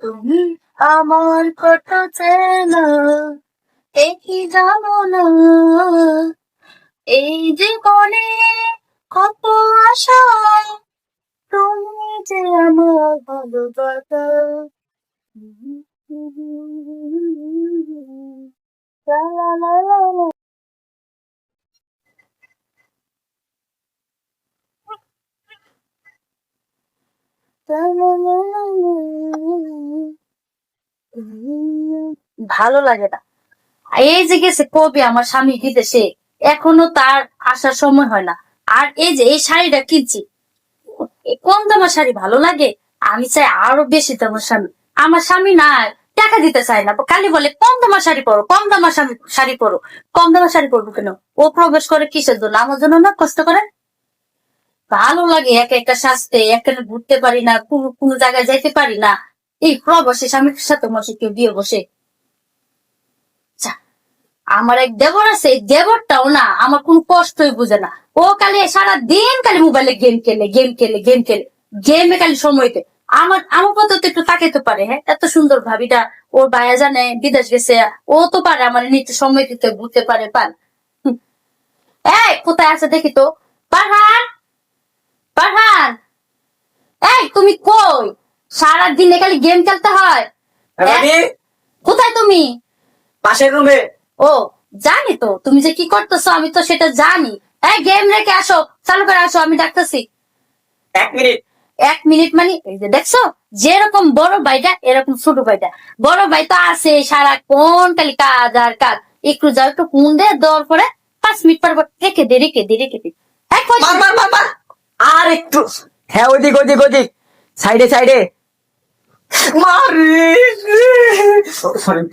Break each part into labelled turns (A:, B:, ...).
A: তুমি আমার কত চেনা, এ কি জানো না, এই জীবনে কত আশা, তুমি যে আমার ভালোবাসা। লা লা লা লা লা। ভালো লাগে না। এই যে গেছে কবে আমার স্বামী বিদেশে, এখনো তার আসার সময় হয় না। আর এই যে এই শাড়িটা কিনছি, কম দামের শাড়ি ভালো লাগে, আমি চাই আরো বেশি দামের স্বামী। আমার স্বামী না টাকা দিতে চায় না, খালি বলে কম দামের শাড়ি পরো, কম দামের শাড়ি পরো। কম দামের শাড়ি পরবো কেন? ও প্রবেশ করে কিসের জন্য? আমার জন্য না, কষ্ট করে। ভালো লাগে একা একা সাজতে, একা ঘুরতে পারি না, কোনো জায়গায় যাইতে পারি না। এই প্রবাসী স্বামীর সাথে মাসে কেউ বিয়ে বসে। আমার এক দেবর আছে, এই দেবরটাও না আমার কোন কষ্টই বুঝে না। ও খালি সারা দিন খালি মোবাইলে গেম খেলে, গেম খেলে, গেম খেলে, গেমে খালি সময় দেয়। আমার আমার মতো তো একটু তাকাইতে পারে। হ্যাঁ, এত সুন্দর ভাবিটা, ওর ভাইয়া জানে বিদেশ গেছে, ও তো পারে আমার নিতে সময় দিতে, ঘুরতে পারে, পান। এই কোথায় আছে দেখি তো। পারহান, পারহান, এই তুমি কই? সারাদিন খালি গেম খেলতে হয়। কোথায় তুমি?
B: পাশের রুমে।
A: ও, জানি তো তুমি যে কি করতেছো, আমি তো সেটা জানি। এই গেম রেখে আসো, চালু করে আসো, আমি ডাকতেছি।
B: 1 মিনিট।
A: 1 মিনিট মানে এই যে দেখছো, যেরকম বড় ভাইটা এরকম ছোট ভাইটা। বড় ভাই তো আছে সারাক্ষণ খালি কাজ আর কাজ। একটু যাও, একটু ফোন দে, দেওয়ার পরে 5 মিনিট পর রেখে দে, রেখে দে, রেখে দে।
B: আর একটু। হ্যাঁ, ওইদিক ওইদিক ওইদিক, সাইডে সাইডে। সরি,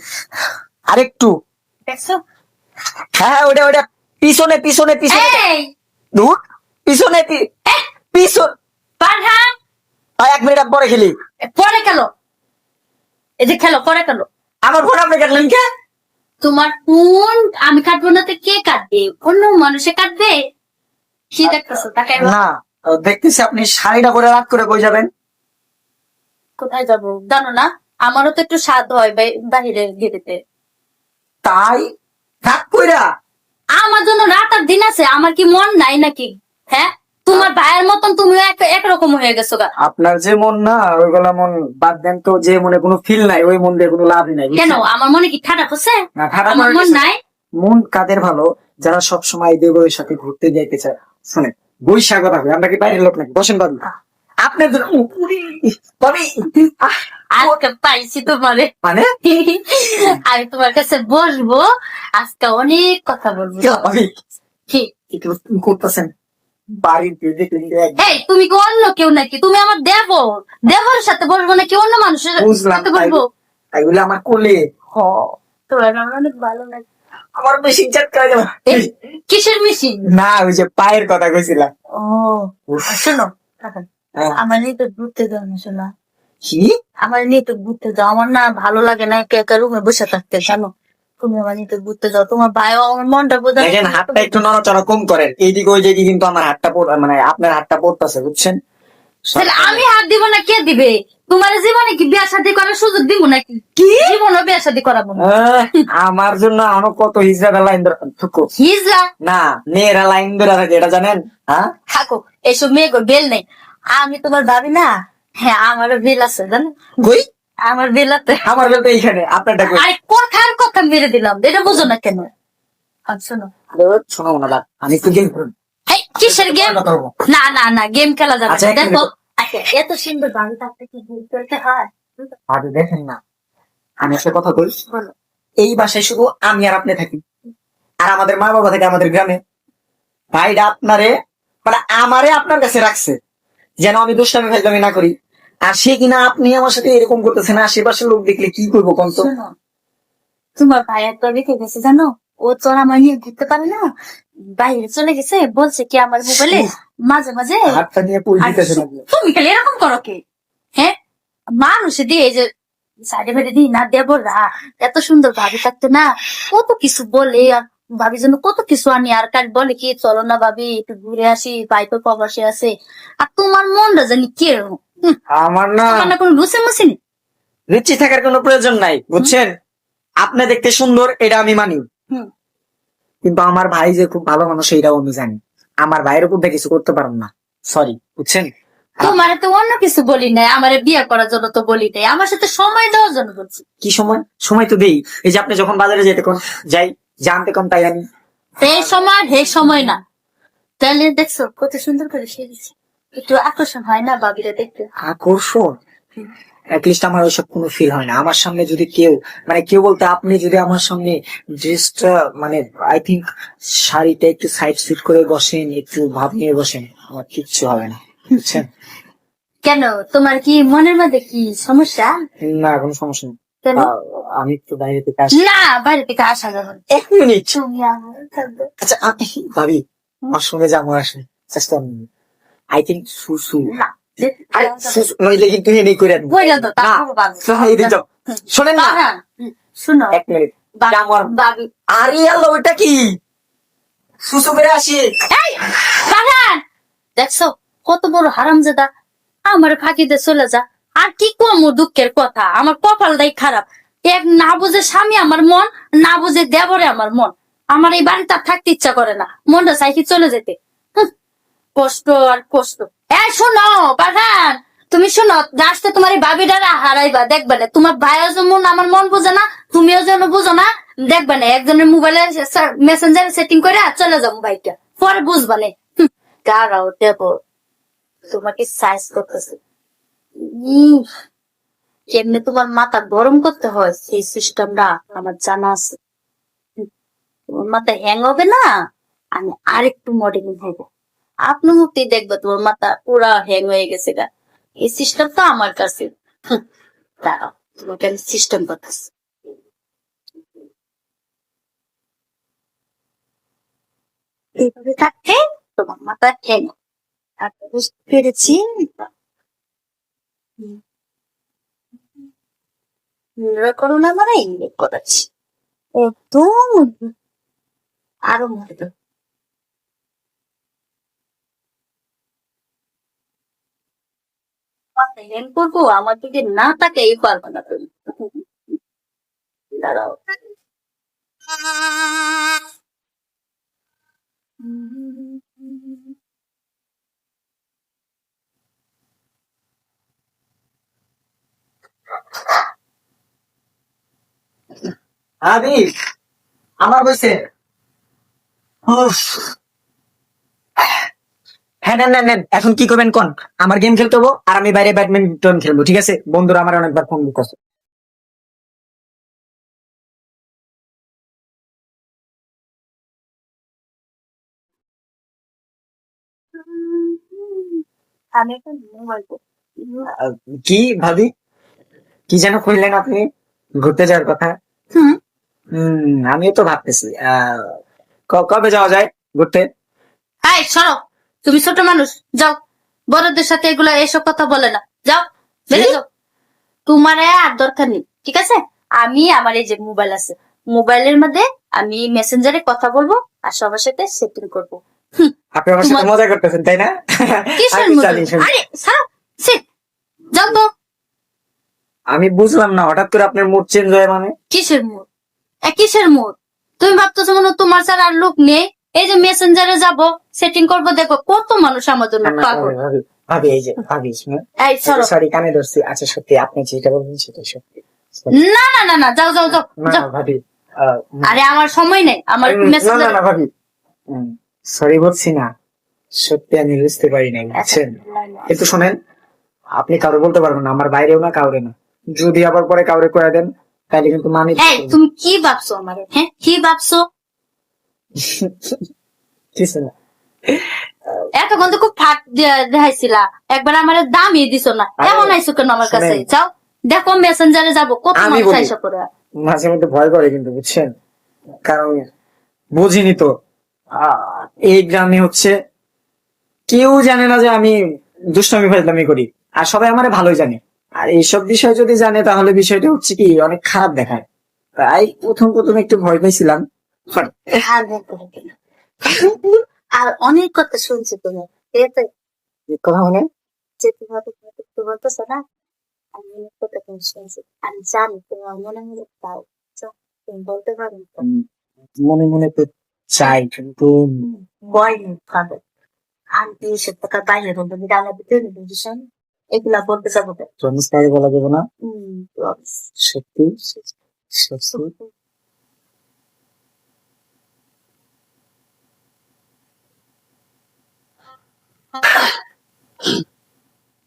B: আরেকটু।
A: দেখছো?
B: হ্যাঁ, ওটা ওটা পিছনে পিছনে পিছনে।
A: এই
B: দূর পিছনে পিছন।
A: পারহান,
B: 1 মিনিট পরে খেলি।
A: পরে কেন? এই যে খেলো, পরে কেন?
B: আমার ফোন আপনি কাটলেন কে?
A: তোমার ফোন আমি কাটবো না তো কে কাটবে? অন্য মানুষে কাটবে। কি দেখতেছো? তাকাই
B: না, দেখতেছি আপনি শাড়িটা করে রাত করে কই যাবেন?
A: কোথায় যাবো জানো না? আমারও তো একটু স্বাদ হয় বাহিরে গেটেতে।
B: তাই রাত কইরা?
A: আমার জন্য রাত আর দিন আছে, আমার কি মন নাই নাকি? হ্যাঁ, তোমার ভাইয়ের মতন তুমিও একরকম হয়ে গেছো গা।
B: আপনার যে মন না, ওইগুলা মন বাদ দেন তো। যে মনে কোনো ফিল নাই, ওই মন দিয়ে কোনো লাভই নাই।
A: কেন? আমার মনে কি ঠাডা হচ্ছে?
B: না, ঠাডা
A: আমার
B: করার
A: মন
B: কিছু
A: নাই।
B: মন কাদের ভালো? যারা সব সময় দেবরের সাথে ঘুরতে যাইতে চায়। শুনে বৈশাখ কথা কই, আমরা কি বাইরের লোক নাকি? বসেন বাবু। আপনার জন্য ভাবি,
A: আজকে পাইছি তোমারে,
B: মানে
A: আমি তোমার কাছে বসবো, আজকে অনেক কথা বলবো।
B: ভাবি
A: কি?
B: একটু করতেছেন বাড়ির দেখলেন।
A: এই তুমি কি অন্য কেউ নাকি? তুমি আমার দেবর, দেবরের সাথে বসবো নাকি অন্য মানুষের
B: বুঝলাম,
A: সাথে বসবো?
B: এগুলো আমার কোলে।
A: তোমার আমার অনেক ভালো লাগে।
B: আমার মেশিন চাটকা যাবে।
A: কিসের মেশিন?
B: না, ওই যে পায়ের কথা কইছিলাম।
A: ও শোনো,
B: হ্যাঁ।
A: আমার নিয়ে তো ঘুরতে যাও না, শোনা।
B: কি?
A: আমার নিয়ে তো ঘুরতে যাও, আমার না ভালো লাগে না একা একা রুমে বসে থাকতে, জানো? তুমি আমার নিয়ে তো ঘুরতে যাও, তোমার ভাইও আমার মনটা বোঝা।
B: দেখেন, হাতটা একটু নড়াচড়া কম করেন। এইদিকে ওই দিকে কিন্তু আমার হাতটা মানে আপনার হাতটা পড়তেছে, বুঝছেন?
A: তাহলে আমি হাত দিব না কে দিবে? তোমার জীবনে কি বিয়ে শাদী করার সুযোগ দিব নাকি?
B: কি?
A: জীবনও বিয়ে শাদী করাবো না।
B: আমার জন্য আরো কত হিজড়া লাইন
A: হিজলা
B: না, মেয়েরা লাইন ধরে থাকে, এটা জানেন? হ্যাঁ,
A: থাকো, এসব মেয়ে গো বেল নেই। আমি তোমার ভাবি না। হ্যাঁ, আমারও বেল আছে, জানো?
B: কই?
A: আমার বেল আছে।
B: আমার বেলটা এইখানে, আপনারটা কই?
A: আরে কথার কথা মেরে দিলাম, এটা বুঝো না কেন? শোনো,
B: শোনো না দাদা, আমি একটু গেম করুন।
A: এই কিসের গেম? না না না, গেম খেলা যাবে
B: আচ্ছা,
A: না।
B: এক
A: দেখো,
B: মিনিট।
A: আচ্ছা, এত সুন্দর বাড়ি থাকতে কি গেম খেলতে হয়?
B: আরে দেখেন না, আমি একটা কথা বলি।
A: বলো।
B: এই বাসায় শুধু আমি আর আপনি থাকি, আর আমাদের মা বাবা থাকে আমাদের গ্রামে। ভাইরা আপনারে মানে আমারে আপনার কাছে রাখছে যেন আমি দুষ্টামি ফাইজলামি না করি। আর সে কিনা আপনি আমার সাথে এরকম করতেছেন, আশেপাশের লোক দেখলে কি করবো কোন তো?
A: শোনো, তোমার ভাই একটা রেখে গেছে, জানো? ও তোর আমার নিয়ে ঘুরতে পারে না, বাইরে চলে গেছে, বলছে কি আমার মোবাইলে মাঝে মাঝে।
B: হাতটা নিয়ে পুল
A: আর
B: দিতেছে না।
A: তুমি খালি এরকম করো কে? হ্যাঁ, মানুষে দিয়ে এই যে সাইডে ফেডে দিই না, দেবরা এত সুন্দর ভাবি থাকতে না, কত কিছু বলে। আর ভাবির জন্য কত কিছু আনি, আর কাজ বলে কি চলো না ভাবি একটু ঘুরে আসি, বাইপের প্রবাসে আছে। আর তোমার মনটা জানি কিরকম,
B: আমার না
A: তোমার না কোনো লুচি মুচি নেই।
B: রুচি থাকার কোনো প্রয়োজন নাই, বুঝছেন? আপনি দেখতে সুন্দর এটা আমি মানি,
A: হুম।
B: কিন্তু আমার ভাই যে খুব ভালো মানুষ এইটাও আমি জানি। আমার ভাইয়ের উপর দিয়ে কিছু করতে পারবো না, সরি, বুঝছেন?
A: তোমার তো অন্য কিছু বলি নাই, আমারে বিয়ে করার জন্য তো বলি নাই, আমার সাথে সময় দেওয়ার জন্য বলছি।
B: কি সময়? সময় তো দেই। এই যে আপনি যখন বাজারে যেতে কোন যাই, জানতে কম তাই আমি
A: এই সময় আর হে সময় না। তাহলে দেখছো কত সুন্দর করে সেজেছে, একটু আকর্ষণ হয় না ভাবিরা দেখতে?
B: আকর্ষণ। অ্যাটলিস্ট আমার ওইসব কোনো ফিল হয় না। আমার সামনে যদি কেউ, মানে কেউ বলতে আপনি যদি আমার সামনে ড্রেসটা, মানে আই থিঙ্ক শাড়িটা একটু সাইড সুট করে বসেন, একটু ভাব নিয়ে বসেন, আমার কিচ্ছু হবে না, বুঝছেন?
A: কেন, তোমার কি মনের মধ্যে কি সমস্যা?
B: না, কোনো সমস্যা নেই।
A: কেন?
B: আমি একটু বাইরে থেকে আসি।
A: না, বাইরে থেকে আসা যাবে না।
B: 1 মিনিট।
A: তুমি আমার থাকবে।
B: আচ্ছা, আমি ভাবি আমার সঙ্গে যাবো, আসেন চেষ্টা। আই থিঙ্ক সুসু।
A: না,
B: আরে সুসু নইলে কিন্তু হেনেই করে দেব।
A: বই যাও তো,
B: না,
A: তারপর বাবু।
B: এই দিন যাও। শোনেন না,
A: বাহান, শুনো
B: 1 মিনিট।
A: বাবু,
B: আমার
A: বাবু।
B: আরে আল্লাহ, ওটা কি? সুসু করে আসি।
A: এই, বাহান, দেখছো কত বড় হারামজাদা, আমার ফাঁকিতে চলে যা। আর কি কম দুঃখের কথা, আমার কপালটাই খারাপ। এক না বুঝে স্বামী আমার মন, না বুঝে দেবরে আমার মন। আমার এই বাড়িতে আর থাকতে ইচ্ছা করে না, মনটা চাইকি চলে যেতে। হুঁ, কষ্ট আর কষ্ট। এই শোনো বাগান, তুমি শোনো, লাস্টে তোমার এই ভাবিটারা হারাইবা, দেখবে না তোমার ভাইও যেমন আমার মন বুঝে না, তুমিও যেন বুঝো না। দেখবে না একজনের মোবাইলে মেসেঞ্জারে সেটিং করে চলে যাবো ভাইটা, পরে বুঝবা না। গারাও দেব তোমাকে সাইজ করতেছে। কেমনে তোমার মাথা গরম করতে হয় সেই সিস্টেমটা আমার জানা আছে। তোমার মাথা হ্যাং হবে না, আমি আরেকটু মডেলিং হবো, আপনি মুক্তি দেখবে তোমার মাথা পুরা হ্যাং হয়ে গেছে গা। এই সিস্টেম তো আমার কাছে। দাঁড়াও, তোমাকে আমি সিস্টেম করতেছি। এইভাবে থাকতে তোমার মাথা হ্যাং বুঝতে পেরেছি। করো না মানে ইংরেজ করাচ্ছি একদম, আরো মনে দাও। হেল্প করবো, আমার দিকে না তাকাই পারবে না তুমি। দাঁড়াও।
B: আদি আমার বসে। হ্যাঁ, নেন নেন নেন, এখন কি করবেন কোন? আমার গেম খেলতে হবো, আর আমি বাইরে ব্যাডমিন্টন খেলবো, ঠিক আছে? বন্ধুরা আমার অনেকবার ফোন করছে।
A: আমি একটা মোবাইল
B: আহ, কি ভাবি, কি যেন কইলেন আপনি? ঘুরতে যাওয়ার কথা? আমিও তো ভাবতেছি কবে যাওয়া যায় ঘুরতে?
A: হাই সরো, তুমি ছোট মানুষ, যাও। বড়দের সাথে এগুলা এসব কথা বলে না, যাও বেরিয়ে যাও। তোমার আর দরকার নেই, ঠিক আছে? আমি আমার এই যে মোবাইল আছে, মোবাইলের মধ্যে আমি মেসেঞ্জারে কথা বলবো আর সবার সাথে সেটিং করবো।
B: আপনি আমার সাথে মজা করতেছেন তাই না?
A: কিসের
B: আমি
A: মজা?
B: জানি, শুনি।
A: আরে সারা সে, যাও তো।
B: আমি বুঝলাম না, হঠাৎ করে আপনার মুড চেঞ্জ হয় মানে?
A: কিসের মুড? কিসের মুড? তুমি ভাবতেছো মনে হয় তোমার ছাড়া আর লোক নেই? এই যে মেসেঞ্জারে যাব, সেটিং করবো, দেখো কত মানুষ আমার জন্য পাগল।
B: ভাবি, ভাবি, এই যে ভাবি,
A: এই সরো।
B: সরি কানে ধরছি। আচ্ছা, সত্যি আপনি যেটা বলবেন সেটাই সত্যি।
A: না না না না, যাও যাও যাও
B: না
A: যাও।
B: ভাবি,
A: আরে আমার সময় নেই, আমার
B: না না
A: মেসেঞ্জারে।
B: না ভাবি, সরি বলছি না, সত্যি আমি বুঝতে পারি নাই, বুঝছেন? কিন্তু শোনেন, আপনি কারো বলতে পারবেন না, আমার বাইরেও না, কাউরে না। যদি আবার পরে কাউরে করে দেন তাহলে কিন্তু মানে
A: এই তুমি কি ভাবছো আমারে? হ্যাঁ কি ভাবছো?
B: কিছু না।
A: এতক্ষণ তো খুব ফাট দেখাইছিলা, একবার আমার দামই দিছো না, এমন আইসো কেন আমার কাছে?
B: শোনেন।
A: যাও দেখো মেসেঞ্জারে যাবো, কত
B: আমি
A: মানুষ
B: বলি।
A: আইসা করে।
B: মাঝে মধ্যে ভয় করে কিন্তু, বুঝছেন? কারণ বুঝিনি তো, এই গ্রামে হচ্ছে কেউ জানে না যে আমি দুষ্টামি ফাজলামি করি, আর সবাই আমারে ভালোই জানে। আর এইসব বিষয় যদি জানে তাহলে বিষয়টা হচ্ছে কি অনেক খারাপ দেখায়। তাই প্রথম প্রথম একটু ভয় পাইছিলাম,
A: আর বলতে হবে না। আর অনেক কথা শুনছি তোমার এতে
B: কথা মানে
A: যে তোমার তুমি বলতেছো না, আমি অনেক কথা তুমি শুনছি, আমি জানি তোমার মনে মনে তাও তুমি বলতে পারো না।
B: মনে মনে তো চাই, কিন্তু
A: ভয় নেই পাবে, আমি 30 টাকা বাইরে বলবো আমাদের তৈরি বুঝছেন, এগুলা বলতে যাবো না।
B: জন্মস্থানে বলা যাবে না।
A: promise।
B: সত্যি সত্যি।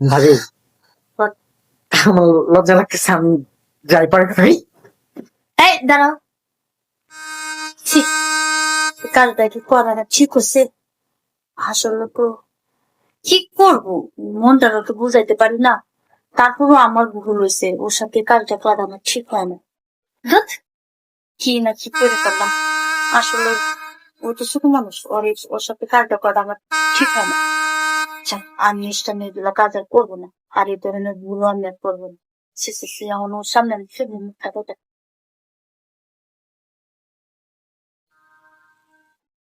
B: ভাবি
A: But,
B: আমার লজ্জা লাগতেছে, আমি যাই পারে ভাই।
A: এই দাঁড়াও, ছি, কাজটা কি করা না ঠিক হচ্ছে? আসলে তো কি করবো, মনটা তো বুঝাইতে পারি না, তারপরও আমার ভুল হয়েছে, ওর সাথে কাজটা করা আমার ঠিক হয় না। ধুৎ, কি না কি করে ফেললাম। আসলে ও তো ছোট মানুষ, ওর সাথে কাজটা করা আমার ঠিক হয় না। আচ্ছা, আমি ইসলামে এগুলা কাজ আর করবো না, আর এই ধরনের ভুলও আমি আর করবো না। সে আমার ওর সামনে আমি ফেলবো মুখটা